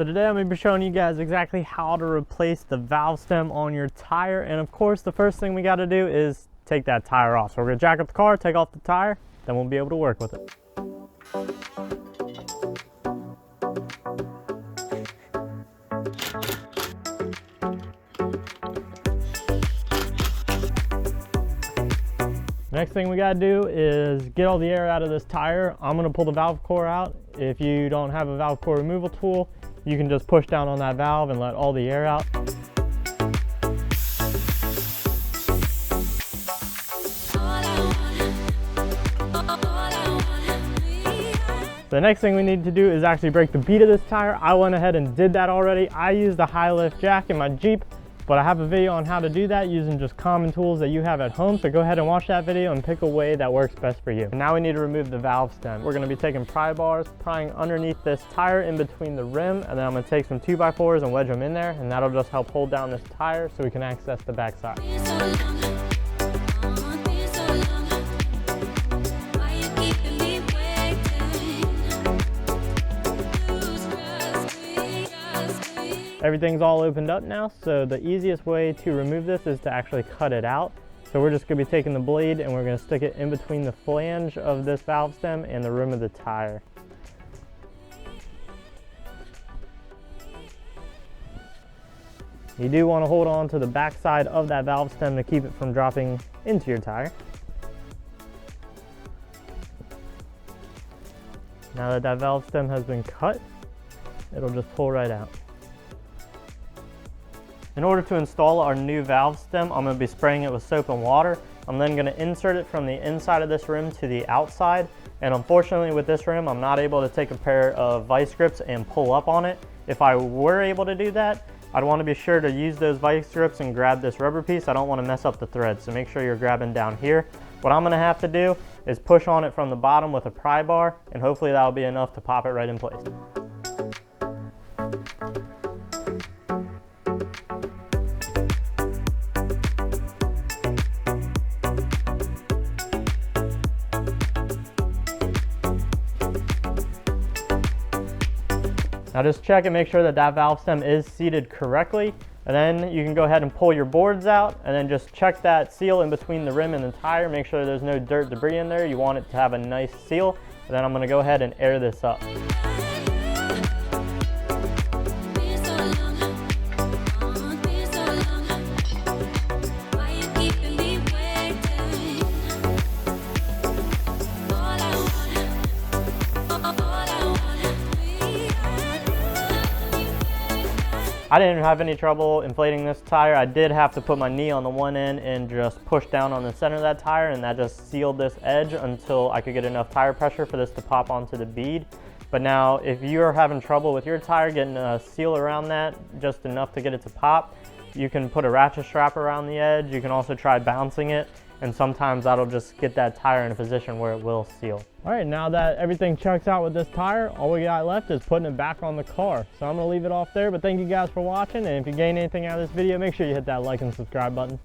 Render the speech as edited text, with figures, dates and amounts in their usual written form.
So today I'm going to be showing you guys exactly how to replace the valve stem on your tire. And of course, the first thing we got to do is take that tire off. So we're going to jack up the car, take off the tire, then we'll be able to work with it. Next thing we got to do is get all the air out of this tire. I'm going to pull the valve core out. If you don't have a valve core removal tool, you can just push down on that valve and let all the air out. The next thing we need to do is actually break the bead of this tire. I went ahead and did that already. I used the high lift jack in my Jeep, but I have a video on how to do that using just common tools that you have at home. So go ahead and watch that video and pick a way that works best for you. And now we need to remove the valve stem. We're gonna be taking pry bars, prying underneath this tire in between the rim, and then I'm gonna take some 2x4s and wedge them in there, and that'll just help hold down this tire so we can access the backside. Everything's all opened up now, so the easiest way to remove this is to actually cut it out. So we're just going to be taking the blade and we're going to stick it in between the flange of this valve stem and the rim of the tire. You do want to hold on to the back side of that valve stem to keep it from dropping into your tire. Now that that valve stem has been cut, it'll just pull right out. In order to install our new valve stem, I'm going to be spraying it with soap and water. I'm then going to insert it from the inside of this rim to the outside. And unfortunately with this rim, I'm not able to take a pair of vice grips and pull up on it. If I were able to do that, I'd want to be sure to use those vice grips and grab this rubber piece. I don't want to mess up the thread, so make sure you're grabbing down here. What I'm going to have to do is push on it from the bottom with a pry bar, and hopefully that'll be enough to pop it right in place. Now just check and make sure that that valve stem is seated correctly, and then you can go ahead and pull your boards out and then just check that seal in between the rim and the tire. Make sure there's no dirt, debris in there. You want it to have a nice seal, and then I'm going to go ahead and air this up. I didn't have any trouble inflating this tire. I did have to put my knee on the one end and just push down on the center of that tire, and that just sealed this edge until I could get enough tire pressure for this to pop onto the bead. But now if you're having trouble with your tire getting a seal around that, just enough to get it to pop, you can put a ratchet strap around the edge. You can also try bouncing it, and sometimes that'll just get that tire in a position where it will seal. All right, now that everything checks out with this tire, all we got left is putting it back on the car. So I'm gonna leave it off there, but thank you guys for watching, and if you gain anything out of this video, make sure you hit that like and subscribe button.